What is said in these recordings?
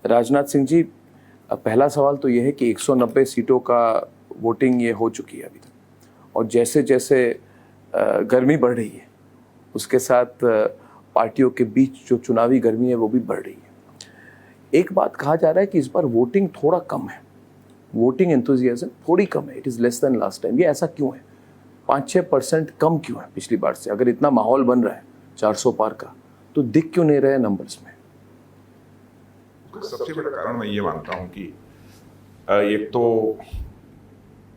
राजनाथ सिंह जी, पहला सवाल तो ये है कि 190 सीटों का वोटिंग ये हो चुकी है अभी तक, और जैसे जैसे गर्मी बढ़ रही है उसके साथ पार्टियों के बीच जो चुनावी गर्मी है वो भी बढ़ रही है। एक बात कहा जा रहा है कि इस बार वोटिंग थोड़ा कम है, वोटिंग एंथुजियाज्म थोड़ी कम है, it is less than last time. ये ऐसा क्यों है? 5-6% कम क्यों है पिछली बार से? अगर इतना माहौल बन रहा है 400 पार का, तो दिख क्यों नहीं रहे नंबर्स में? सबसे बड़ा कारण मैं ये मानता हूँ कि एक तो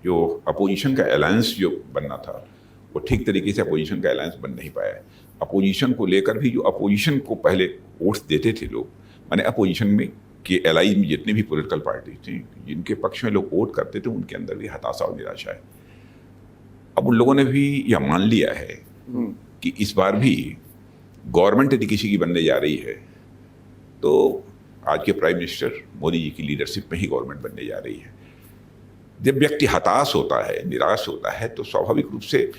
जो अपोजिशन का अलायंस जो बनना था वो ठीक तरीके से अपोजिशन का अलायंस बन नहीं पाया है। अपोजिशन को लेकर भी जो अपोजिशन को पहले वोट्स देते थे लोग, माने अपोजिशन में के एलाइज में जितने भी पॉलिटिकल पार्टी थी जिनके पक्ष में लोग वोट करते थे, उनके अंदर भी हताशा और निराशा है। अब उन लोगों ने भी यह मान लिया है कि इस बार भी गवर्नमेंट यदि किसी की बनने जा रही है तो आज के प्राइम मिनिस्टर मोदी जी की लीडरशिप में ही गवर्नमेंट बनने जा रही है। जब व्यक्ति हताश होता है, निराश होता है, तो स्वाभाविक रूप से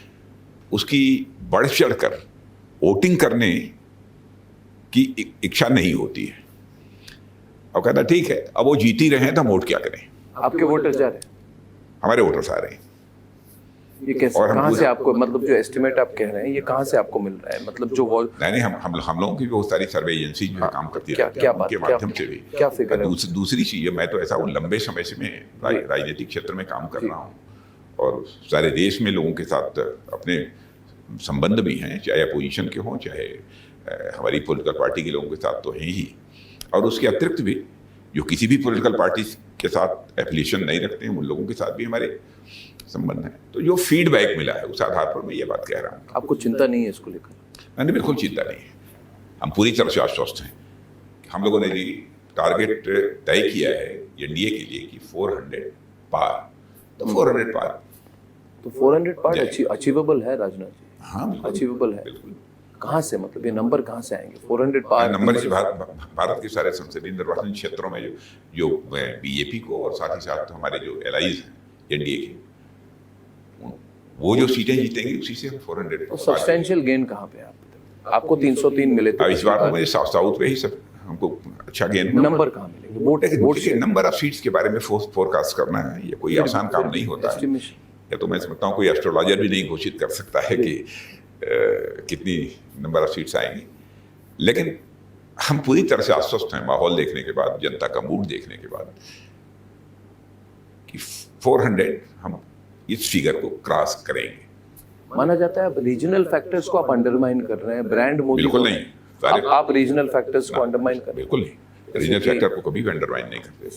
उसकी बढ़ चढ़ कर वोटिंग करने की इच्छा नहीं होती है। अब कहता ठीक है, अब वो जीत ही रहे हैं तो हम वोट क्या करें। आपके वोटर्स जा रहे हैं? हमारे वोटर्स आ रहे हैं। ये कैसे, कहाँ से आपको, मतलब जो एस्टिमेट आप कह रहे हैं ये कहाँ से आपको मिल रहा है? मतलब जो नहीं, हम लोगों की बहुत सारी सर्वे एजेंसी जो काम करती है उनके माध्यम से भी क्या फिगर है? दूसरी चीज है, मैं तो ऐसा लंबे समय से मैं राजनीतिक क्षेत्र में काम कर रहा हूँ और सारे देश में लोगों के साथ अपने संबंध भी हैं, चाहे अपोजिशन के हों चाहे हमारी पॉलिटिकल पार्टी के लोगों के साथ तो हैं ही, और उसके अतिरिक्त भी जो किसी भी पॉलिटिकल पार्टी के साथ एफिलिएशन नहीं रखते हैं उन लोगों के साथ भी हमारे संबंध है। तो जो फीडबैक मिला है उस आधार पर मैं ये बात कह रहा हूँ। आपको चिंता नहीं है इसको लेकर? मैंने बिल्कुल चिंता नहीं है, हम पूरी तरह से आश्वस्त हैं। हम लोगों ने जी टारगेट तय किया है एनडीए के लिए कि 400 पार, तो 400 पार, तो 400 पार अचीवेबल है राजनाथ जी? हाँ, अचीवेबल है। बिल्कुल। कहाँ से, मतलब ये नंबर कहाँ से आएंगे 400 पार? नंबर से भारत के सारे संसदीय निर्वाचन क्षेत्रों में जो बीजेपी को और साथ ही साथ हमारे जो एलाइज हैं एनडीए के, वो जो सीटें जीतेंगी उसी से 400। तो सब्सटेंशियल गेन कहाँ पे आपको 303 मिले थे इस बार तो मुझे साउथ पे ही सब हमको अच्छा गेन। नंबर कहाँ मिलेंगे? वोट के नंबर ऑफ सीट्स के बारे में फोरकास्ट करना है, ये कोई आसान काम नहीं होता है। या तो मैं समझता हूँ कोई एस्ट्रोलॉजर भी नहीं घोषित कर सकता है कि कितनी नंबर ऑफ सीट्स आएंगी, लेकिन हम पूरी तरह से आश्वस्त हैं माहौल देखने के बाद, जनता का मूड देखने के बाद, कि 400 हम इस फिगर को क्रॉस करेंगे। माना जाता है अब रीजनल फैक्टर्स को आप अंडरमाइन कर रहे हैं, ब्रांड मोदी बिल्कुल नहीं। आप रीजनल फैक्टर्स को अंडरमाइन कर रहे हैं? बिल्कुल नहीं, रीजनल फैक्टर को कभी भी अंडरमाइन नहीं करते।